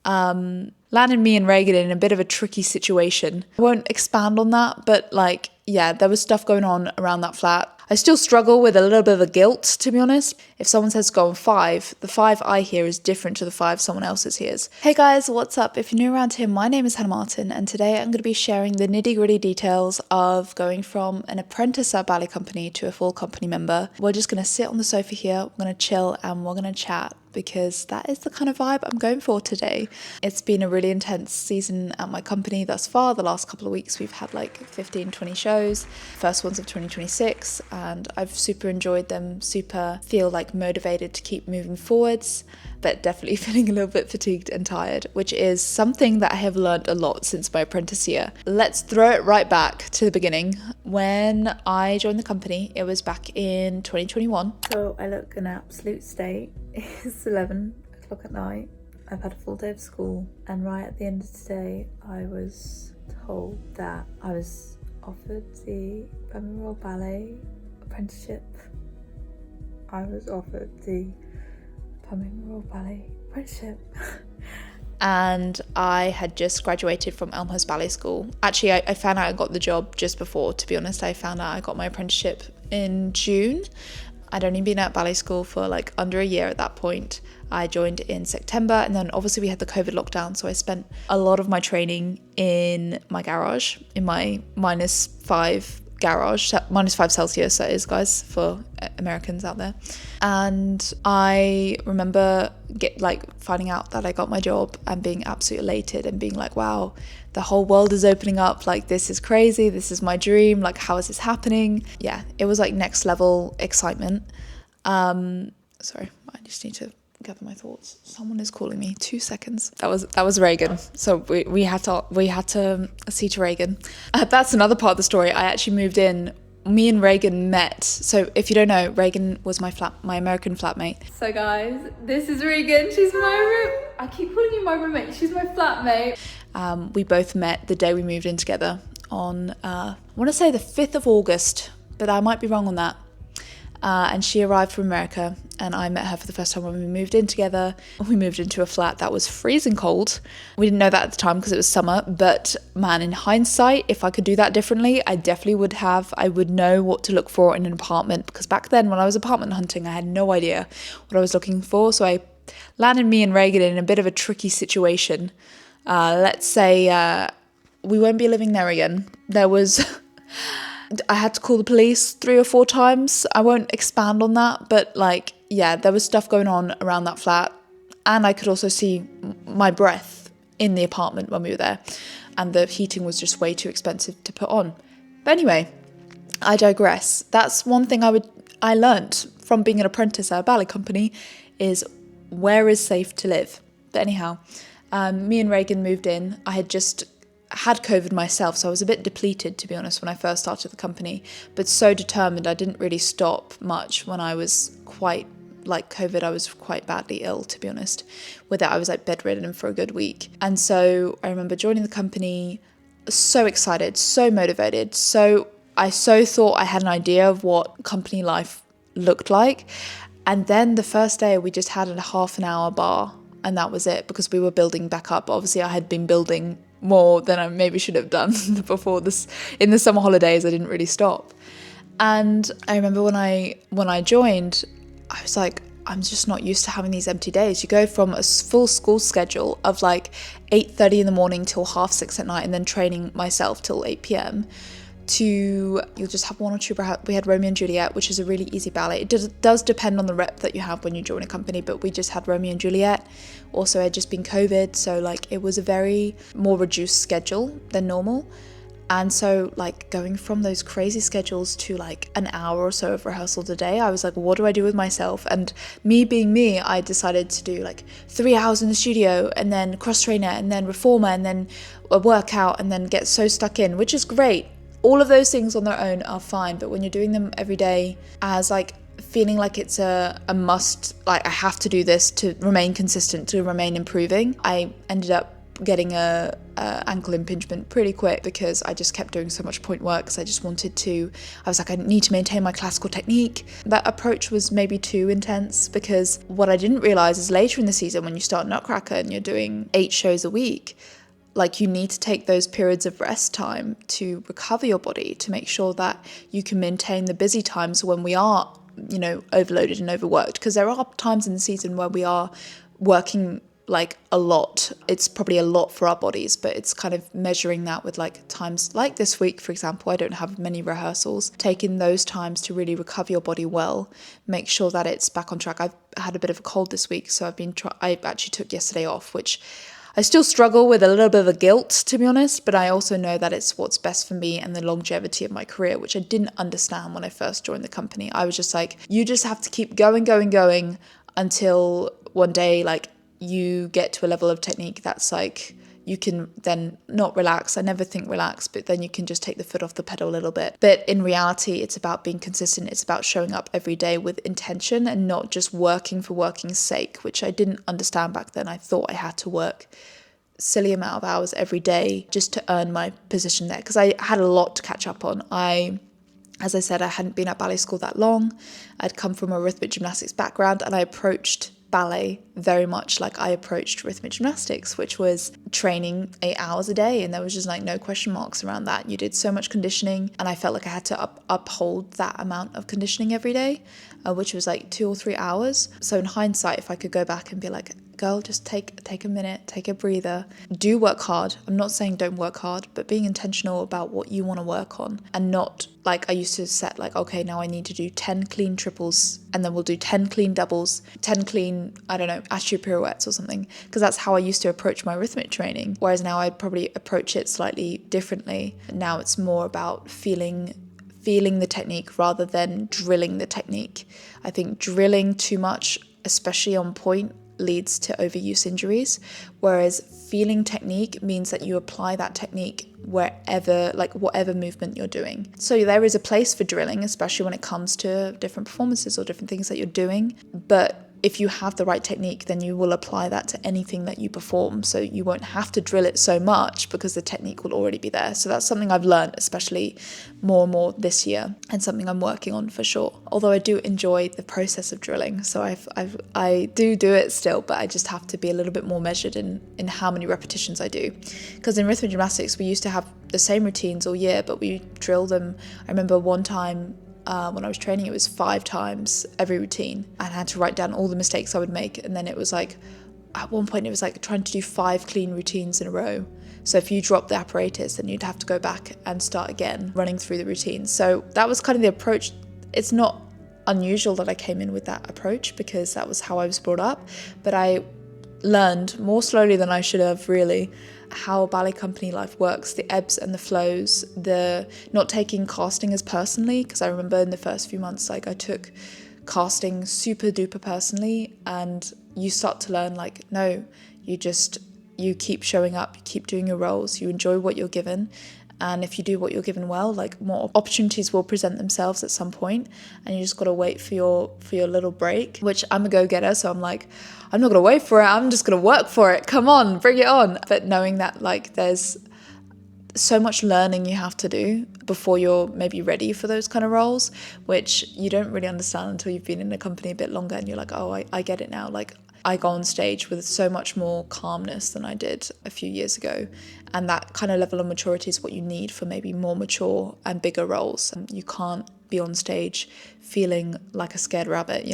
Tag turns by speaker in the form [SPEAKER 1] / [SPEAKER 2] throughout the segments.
[SPEAKER 1] landed me and Reagan in a bit of a tricky situation. I won't expand on that, but like, yeah, there was stuff going on around that flat. I still struggle with a little bit of the guilt, to be honest. If someone says go on 5, the 5 I hear is different to the 5 someone else's hears. Hey guys, what's up? If you're new around here, my name is Hannah Martin, and today I'm going to be sharing the nitty-gritty details of going from an apprentice at ballet company to a full company member. We're just going to sit on the sofa here, we're going to chill, and we're going to chat, because that is the kind of vibe I'm going for today. It's been a really intense season at my company thus far. The last couple of weeks we've had like 15, 20 shows, first ones of 2026, and I've super enjoyed them, super feel like motivated to keep moving forwards, but definitely feeling a little bit fatigued and tired, which is something that I have learned a lot since my apprentice year. Let's throw it right back to the beginning. When I joined the company, it was back in 2021. So I look an absolute state. It's 11 o'clock at night. I've had a full day of school, and right at the end of today, I was told that I was offered the Birmingham Ballet apprenticeship. I was offered the Birmingham Ballet apprenticeship. And I had just graduated from Elmhurst Ballet School. Actually, I found out I got the job just before, to be honest. I found out I got my apprenticeship in June. I'd only been at ballet school for like under a year at that point. I joined in September, and then obviously we had the COVID lockdown, so I spent a lot of my training in my garage, in my -5 garage, -5 Celsius that is, guys, for Americans out there. And I remember finding out that I got my job and being absolutely elated and being like, wow, the whole world is opening up, like this is crazy, this is my dream, like how is this happening? Yeah, it was like next level excitement. Sorry, I just need to gather my thoughts. Someone is calling me. 2 seconds. That was Reagan. So we had to see to Reagan. That's another part of the story. I actually moved in. Me and Reagan met. So if you don't know, Reagan was my American flatmate. So guys, this is Reagan. She's I keep calling you my roommate. She's my flatmate. We both met the day we moved in together on I want to say the 5th of August, but I might be wrong on that. And she arrived from America, and I met her for the first time when we moved in together. We moved into a flat that was freezing cold. We didn't know that at the time because it was summer, but man, in hindsight, if I could do that differently, I definitely would have. I would know what to look for in an apartment, because back then when I was apartment hunting, I had no idea what I was looking for. So I landed me and Reagan in a bit of a tricky situation. Let's say we won't be living there again. I had to call the police 3 or 4 times. I won't expand on that, but like, yeah, there was stuff going on around that flat, and I could also see my breath in the apartment when we were there, and the heating was just way too expensive to put on. But anyway, I digress. That's one thing I learned from being an apprentice at a ballet company, is where is safe to live. But anyhow, me and Reagan moved in. I had COVID myself, so I was a bit depleted, to be honest, when I first started the company, but so determined. I didn't really stop much when I was quite like COVID. I was quite badly ill, to be honest. With it, I was like bedridden for a good week. And so I remember joining the company, so excited, so motivated. I thought I had an idea of what company life looked like. And then the first day we just had a half an hour bar, and that was it, because we were building back up. Obviously I had been building more than I maybe should have done before this. In the summer holidays, I didn't really stop. And I remember when I joined, I was like, I'm just not used to having these empty days. You go from a full school schedule of like 8:30 in the morning till 6:30 at night, and then training myself till 8 p.m. to you'll just have 1 or 2. We had Romeo and Juliet, which is a really easy ballet. It does depend on the rep that you have when you join a company, but we just had Romeo and Juliet. Also, it had just been COVID, so like it was a very more reduced schedule than normal. And so like going from those crazy schedules to like an hour or so of rehearsals a day, I was like, what do I do with myself? And me being me, I decided to do like 3 hours in the studio, and then cross trainer, and then reformer, and then a workout, and then get so stuck in, which is great. All of those things on their own are fine, but when you're doing them every day as like feeling like it's a must, like I have to do this to remain consistent, to remain improving, I ended up getting a ankle impingement pretty quick because I just kept doing so much point work because I was like, I need to maintain my classical technique. That approach was maybe too intense, because what I didn't realize is later in the season, when you start Nutcracker and you're doing 8 shows a week, like, you need to take those periods of rest time to recover your body, to make sure that you can maintain the busy times when we are, overloaded and overworked, because there are times in the season where we are working like a lot. It's probably a lot for our bodies, but it's kind of measuring that with like times like this week, for example. I don't have many rehearsals. Taking those times to really recover your body well, make sure that it's back on track. I've had a bit of a cold this week, so I actually took yesterday off, which I still struggle with a little bit of a guilt, to be honest, but I also know that it's what's best for me and the longevity of my career, which I didn't understand when I first joined the company. I was just like, you just have to keep going until one day, like, you get to a level of technique that's like, you can then not relax. I never think relax, but then you can just take the foot off the pedal a little bit. But in reality, it's about being consistent. It's about showing up every day with intention and not just working for working's sake, which I didn't understand back then. I thought I had to work silly amount of hours every day just to earn my position there, because I had a lot to catch up on. As I said, I hadn't been at ballet school that long. I'd come from a rhythmic gymnastics background, and I approached ballet very much like I approached rhythmic gymnastics, which was training 8 hours a day, and there was just like no question marks around that. You did so much conditioning, and I felt like I had to uphold that amount of conditioning every day, which was like 2 or 3 hours. So in hindsight, if I could go back and be like, girl, just take a minute, take a breather, do work hard. I'm not saying don't work hard, but being intentional about what you want to work on, and not like I used to set like, okay, now I need to do 10 clean triples, and then we'll do 10 clean doubles, 10 clean, I don't know, attitude pirouettes or something, because that's how I used to approach my rhythmic training. Whereas now I'd probably approach it slightly differently. Now it's more about feeling the technique rather than drilling the technique. I think drilling too much, especially on point, leads to overuse injuries, whereas feeling technique means that you apply that technique wherever, like whatever movement you're doing. So there is a place for drilling, especially when it comes to different performances or different things that you're doing, but if you have the right technique, then you will apply that to anything that you perform. So you won't have to drill it so much because the technique will already be there. So that's something I've learned, especially more and more this year, and something I'm working on for sure. Although I do enjoy the process of drilling, so I do it still, but I just have to be a little bit more measured in how many repetitions I do. Because in rhythmic gymnastics, we used to have the same routines all year, but we drill them. I remember one time, when I was training, it was 5 times every routine, and I had to write down all the mistakes I would make. And then it was like, at one point it was like trying to do 5 clean routines in a row. So if you drop the apparatus, then you'd have to go back and start again running through the routines. So that was kind of the approach. It's not unusual that I came in with that approach, because that was how I was brought up, but I learned more slowly than I should have, really, how ballet company life works, the ebbs and the flows, the not taking casting as personally, because I remember in the first few months, like, I took casting super duper personally, and you start to learn, like, no, you keep showing up, you keep doing your roles, you enjoy what you're given, and if you do what you're given well, like, more opportunities will present themselves at some point, and you just got to wait for your little break, which I'm a go-getter, so I'm like, I'm not going to wait for it, I'm just going to work for it, come on, bring it on. But knowing that, like, there's so much learning you have to do before you're maybe ready for those kind of roles, which you don't really understand until you've been in a company a bit longer, and you're like, oh, I get it now. Like, I go on stage with so much more calmness than I did a few years ago, and that kind of level of maturity is what you need for maybe more mature and bigger roles. And you can't be on stage feeling like a scared rabbit,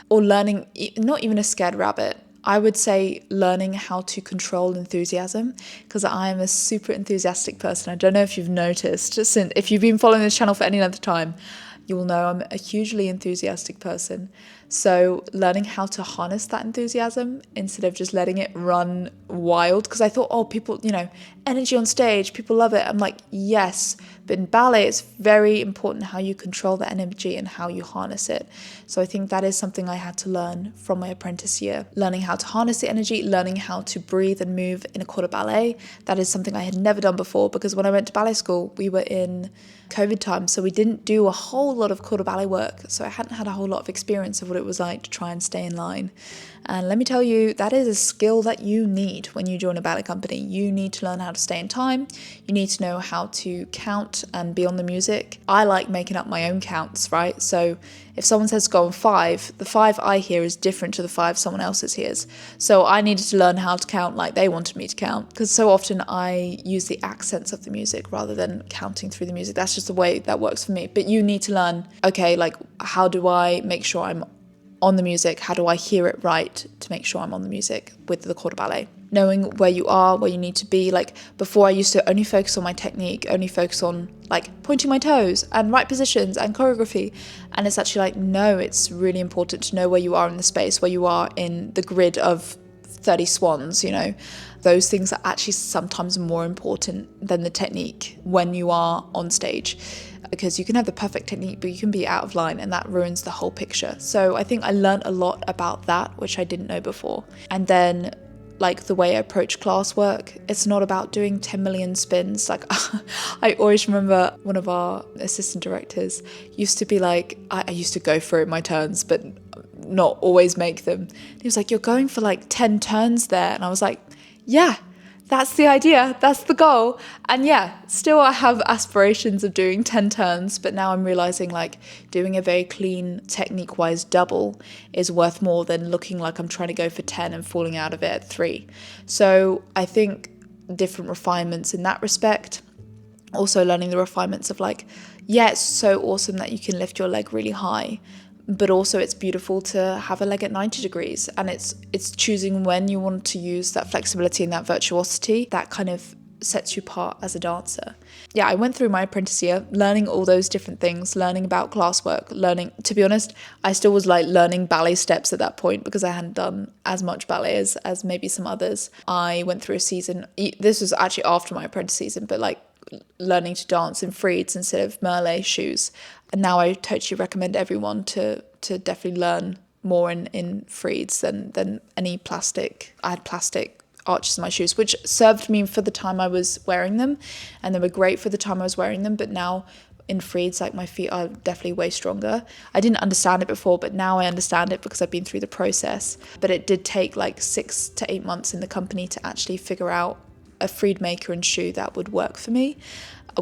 [SPEAKER 1] or learning, not even a scared rabbit, I would say learning how to control enthusiasm, because I am a super enthusiastic person. I don't know if you've noticed, if you've been following this channel for any length of time, you will know I'm a hugely enthusiastic person. So learning how to harness that enthusiasm instead of just letting it run wild, because I thought, oh, people, energy on stage, people love it. I'm like, yes, but in ballet, it's very important how you control the energy and how you harness it. So I think that is something I had to learn from my apprentice year, learning how to harness the energy, learning how to breathe and move in a corps de ballet. That is something I had never done before, because when I went to ballet school, we were in COVID time, so we didn't do a whole lot of corps de ballet work. So I hadn't had a whole lot of experience of what it was like to try and stay in line. And let me tell you, that is a skill that you need when you join a ballet company. You need to learn how to stay in time. You need to know how to count and be on the music. I like making up my own counts, right? So if someone says go on 5, the 5 I hear is different to the 5 someone else hears. So I needed to learn how to count like they wanted me to count, because so often I use the accents of the music rather than counting through the music. That's just the way that works for me. But you need to learn, okay, like how do I make sure I'm on the music? How do I hear it right to make sure I'm on the music with the corps de ballet? Knowing where you are, where you need to be. Like before, I used to only focus on my technique, only focus on like pointing my toes and right positions and choreography. And it's actually like, no, it's really important to know where you are in the space, where you are in the grid of 30 swans, you know. Those things are actually sometimes more important than the technique when you are on stage, because you can have the perfect technique but you can be out of line and that ruins the whole picture. So I think I learned a lot about that, which I didn't know before. And then like the way I approach classwork, it's not about doing 10 million spins. Like I always remember one of our assistant directors used to be like, I used to go through my turns but not always make them. He was like, you're going for like 10 turns there. And I was like, yeah, that's the idea, that's the goal. And yeah, still I have aspirations of doing 10 turns, but now I'm realizing like doing a very clean technique-wise double is worth more than looking like I'm trying to go for 10 and falling out of it at 3. So I think different refinements in that respect. Also learning the refinements of like, yeah, it's so awesome that you can lift your leg really high, but also it's beautiful to have a leg at 90 degrees, and it's choosing when you want to use that flexibility and that virtuosity that kind of sets you apart as a dancer. Yeah, I went through my apprentice year learning all those different things, learning about classwork, learning, to be honest, I still was like learning ballet steps at that point because I hadn't done as much ballet as maybe some others. I went through a season, this was actually after my apprentice season, but like learning to dance in frieds instead of merle shoes. And now I totally recommend everyone to definitely learn more in frieds than any plastic. I had plastic arches in my shoes, which served me for the time I was wearing them, and they were great for the time I was wearing them. But now in frieds, like my feet are definitely way stronger. I didn't understand it before, but now I understand it because I've been through the process. But it did take like 6 to 8 months in the company to actually figure out a fried maker and shoe that would work for me,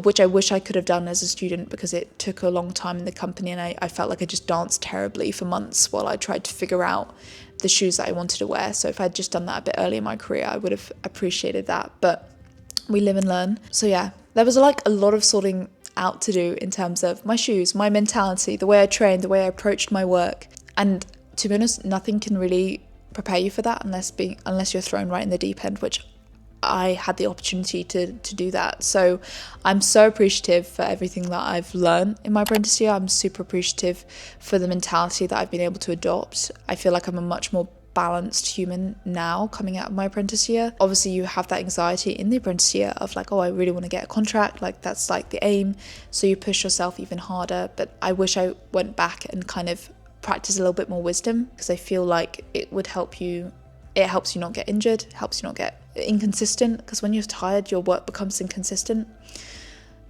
[SPEAKER 1] which I wish I could have done as a student because it took a long time in the company, and I felt like I just danced terribly for months while I tried to figure out the shoes that I wanted to wear. So if I'd just done that a bit early in my career, I would have appreciated that. But we live and learn. So yeah, there was like a lot of sorting out to do in terms of my shoes, my mentality, the way I trained, the way I approached my work. And to be honest, nothing can really prepare you for that unless you're thrown right in the deep end, which I had the opportunity to do that. So I'm so appreciative for everything that I've learned in my apprentice year. I'm super appreciative for the mentality that I've been able to adopt. I feel like I'm a much more balanced human now coming out of my apprentice year. Obviously you have that anxiety in the apprentice year of like, oh, I really want to get a contract, like that's like the aim, so you push yourself even harder. But I wish I went back and kind of practiced a little bit more wisdom, because I feel like it would help you. It helps you not get injured, it helps you not get inconsistent, because when you're tired your work becomes inconsistent.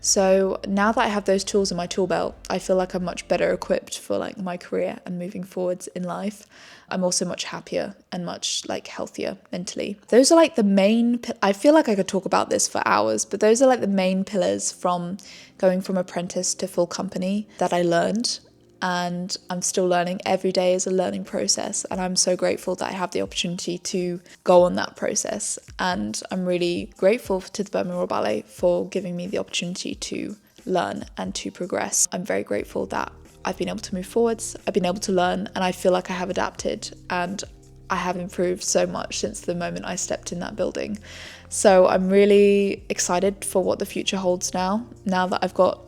[SPEAKER 1] So now that I have those tools in my tool belt, I feel like I'm much better equipped for like my career and moving forwards in life. I'm also much happier and much like healthier mentally. Those are like the main, I feel like I could talk about this for hours, but those are like the main pillars from going from apprentice to full company that I learned. And I'm still learning. Every day is a learning process, and I'm so grateful that I have the opportunity to go on that process. And I'm really grateful to the Birmingham Royal Ballet for giving me the opportunity to learn and to progress. I'm very grateful that I've been able to move forwards, I've been able to learn, and I feel like I have adapted and I have improved so much since the moment I stepped in that building. So I'm really excited for what the future holds now that I've got,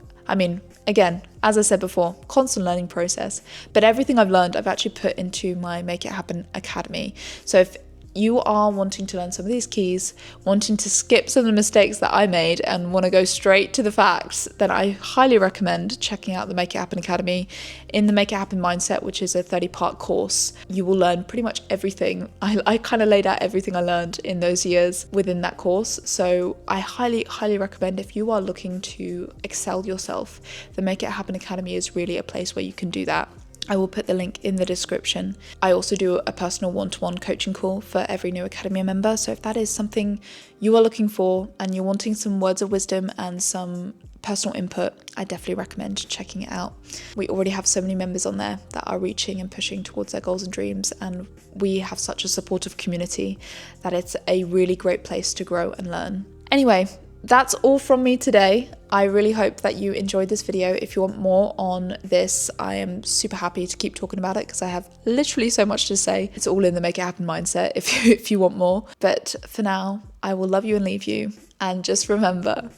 [SPEAKER 1] again, as I said before, constant learning process, but everything I've learned, I've actually put into my Make It Happen Academy. So if you are wanting to learn some of these keys, wanting to skip some of the mistakes that I made and want to go straight to the facts, then I highly recommend checking out the Make It Happen Academy. In the Make It Happen Mindset, which is a 30-part course, you will learn pretty much everything. I kind of laid out everything I learned in those years within that course. So I highly recommend, if you are looking to excel yourself, the Make It Happen Academy is really a place where you can do that. I will put the link in the description. I also do a personal one-to-one coaching call for every new Academia member. So if that is something you are looking for and you're wanting some words of wisdom and some personal input, I definitely recommend checking it out. We already have so many members on there that are reaching and pushing towards their goals and dreams, and we have such a supportive community that it's a really great place to grow and learn. Anyway, that's all from me today. I really hope that you enjoyed this video. If you want more on this, I am super happy to keep talking about it because I have literally so much to say. It's all in the make it happen mindset if you want more. But for now, I will love you and leave you. And just remember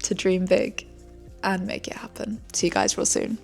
[SPEAKER 1] to dream big and make it happen. See you guys real soon.